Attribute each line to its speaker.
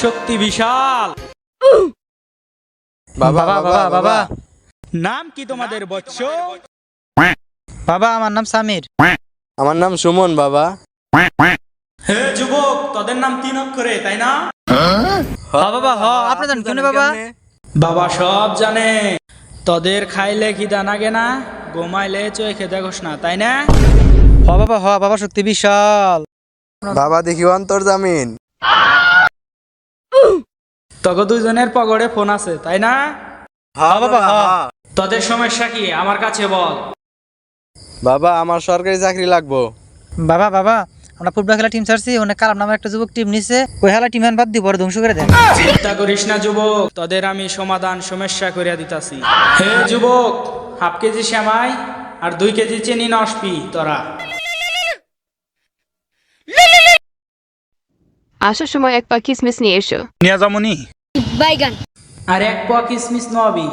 Speaker 1: শক্তি বিশাল।
Speaker 2: বাবা বাবা বাবা
Speaker 1: নাম কি তোমাদের বৎস?
Speaker 3: বাবা আমার নাম সামির।
Speaker 2: আমার নাম সুমন বাবা।
Speaker 1: হে যুবক, তোদের নাম 3 অক্ষরে তাই না?
Speaker 3: বাবা আপনি জানেন কেন বাবা?
Speaker 1: বাবা সব জানে। তোদের খাইলে খিদা লাগে না, ঘুমাইলে চোখে দেখোস না তাই না?
Speaker 3: বাবা শক্তি বিশাল।
Speaker 2: বাবা দেখি অন্তর্জামিন।
Speaker 1: তোকে দুজনের পকেটে ফোন আছে তাই না?
Speaker 3: বাবা
Speaker 1: তোদের সমস্যা কি আমার কাছে বল।
Speaker 2: বাবা আমার সরকারি চাকরি লাগবো।
Speaker 3: বাবা আমরা ফুটবল খেলা টিম ছাড়ছি, অনেক কালাম নামের একটা যুবক টিম নিছে, ওই খেলা টিম বাদ দিয়ে পরে ধ্বংস করে দেন।
Speaker 1: চিন্তা করিস না যুবক, তোদের আমি সমাধান সমস্যা করিয়া দিতাছি। হে যুবক, 1/2 কেজি সেমাই আর 2 কেজি চিনি নসপি তোরা।
Speaker 4: আসার সময় এক পা কিসমিস নিয়ে এসো।
Speaker 1: নিয়ে যামনি
Speaker 5: বাইগান
Speaker 1: আর 1 পোয়া কিসমিস নবি।